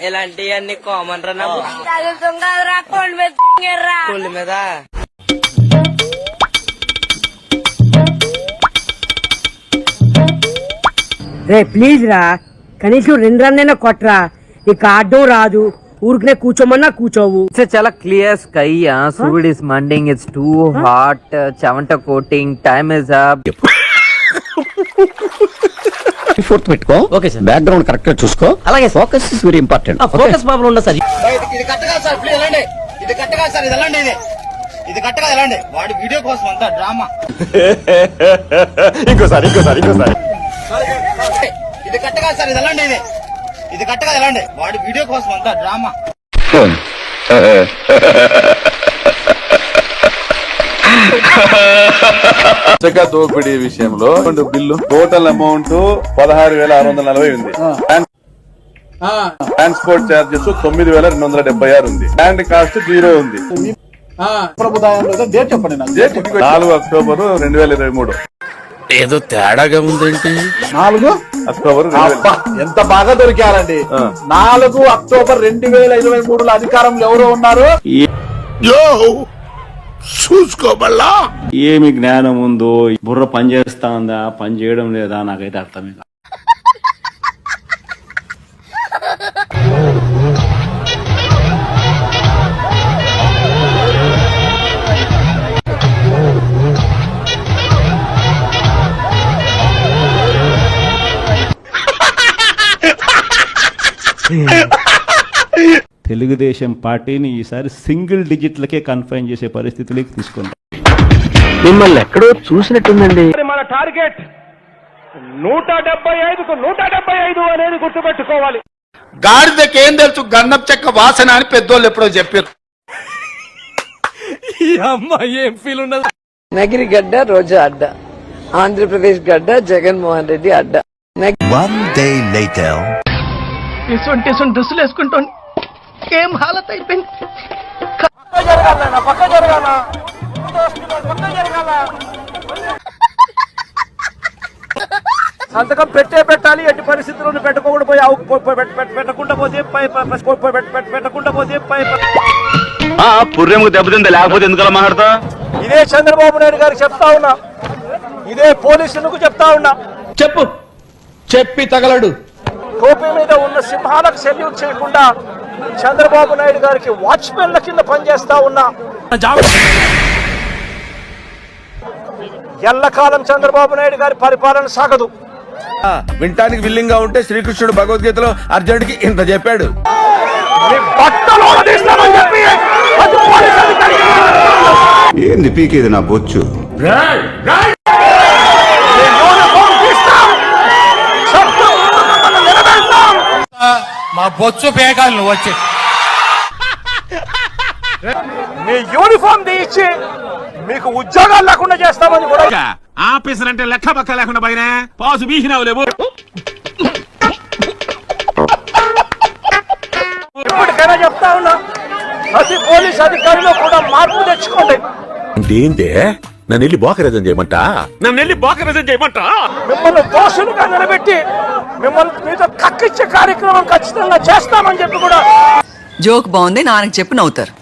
ఇలాంటివన్నీ కామన్ రా నాకు కోళ్ళ మీద రే ప్లీజ్ రా కనీసం 2 రన్నైనా కొట్రా ఇక ఆడడం రాదు ఊరికనే కూర్చోమన్నా కూర్చోవు చాలా క్లియర్ స్కై సూర్యుడు ఇస్ మండింగ్ ఇట్స్ టూ హాట్ చెవంట కోటింగ్ టైమ్ ఇస్ అప్ ఫోర్త్ పెట్టుకో ఓకే సార్ బ్యాక్గ్రౌండ్ కరెక్ట్ గా చూసుకో అలాగే focus is very important focus problem ఉండదు సార్ ఇది కట్టగా సార్ ప్లీజ్ వెళ్ళండి ఇది కట్టగా సార్ ఇది వెళ్ళండి ఇది కట్టగా వెళ్ళండి వాడి వీడియో కోసం అంతా డ్రామా ఇంకోసారి ఇది కట్టగా సార్ ఇది వెళ్ళండి ఇది కట్టగా వెళ్ళండి వాడి వీడియో కోసం అంతా డ్రామా ఇసుక దోపిడీ విషయంలో బిల్లు టోటల్ అమౌంట్ 16,640 ఉంది. ట్రాన్స్పోర్ట్ చార్జెస్ 9,276 ఉంది. ల్యాండ్ కాస్ట్ 0 ఉంది. 4 అక్టోబర్ 2023. ఏదో తేడాగా ఉందేంటి? 4 అక్టోబర్ ఎంత బాగా దొరికారండి. 4 అక్టోబర్ 2023లో అధికారంలో ఎవరో ఉన్నారు. చూసుకోబల్లా ఏమి జ్ఞానం ఉందో బుర్ర పని చేస్తా ఉందా పని చేయడం లేదా నాకైతే అర్థమే కాదు. తెలుగుదేశం పార్టీని ఈసారి సింగిల్ డిజిట్లకే కన్ఫైన్ చేసే పరిస్థితిలోకి తీసుకుంటాం. మిమ్మల్ని ఎక్కడో చూసినట్టుందండి. మన టార్గెట్ 175కు 175 అనేది గుర్తుపెట్టుకోవాలి. గాడిదకి ఏం తెలుసు గంధం చెక్క వాసన అని పెద్దోళ్ళు ఎప్పుడో చెప్పారు. ఈ అమ్మాయి ఏం ఫీల్ ఉన్నది. నగిరి గడ్డ రోజా అడ్డ ఆంధ్రప్రదేశ్ గడ్డ జగన్మోహన్ రెడ్డి అడ్డ. ఇటువంటి డ్రెస్సులు వేసుకుంటాను ఏం హాలత్ అయిపోయింది. సంతకం పెట్టాలి ఎట్టి పరిస్థితుల్లో పెట్టకుండా పోతే పుర్రెముకు దెబ్బతింది లేకపోతే ఎందుకలా మాట్లాడతా. ఇదే చంద్రబాబు నాయుడు గారికి చెప్తా ఉన్నా, ఇదే పోలీసులకు చెప్తా ఉన్నా. చెప్పి తగలడు. టోపీ మీద ఉన్న సింహాలకు సెల్యూట్ చేయకుండా చంద్రబాబు నాయుడు గారికి వాచ్మెన్ల కింద పనిచేస్తా ఉన్నా. ఎల్లకాలం చంద్రబాబు నాయుడు గారి పరిపాలన సాగదు. వినటానికి విల్లింగ్ గా ఉంటే శ్రీకృష్ణుడు భగవద్గీతలో అర్జునుడికి ఇంత చెప్పాడు. ఏంది పీకేది నా బొచ్చు. మా బొచ్చు పేగాలి నువ్వు వచ్చి మీ యూనిఫామ్ తీయించి మీకు ఉద్యోగాలు లేకుండా చేస్తామని కూడా. ఆఫీసర్ అంటే లెక్క పక్క లేకుండా పైన పాసు బీసినావు లేవు. ఇప్పటికైనా చెప్తా ఉన్నా, ప్రతి పోలీస్ అధికారిలో కూడా మార్పు తెచ్చుకోండి. ఏంటే నన్ను వెళ్ళి బోకరేజం చేయమంటా మిమ్మల్ని దోషులుగా నిలబెట్టి మిమ్మల్ని మీద కక్కిచ్చే కార్యక్రమం ఖచ్చితంగా చేస్తామని చెప్పి కూడా. జోక్ బాగుంది, నాన్నకి చెప్పి నవ్వుతారు.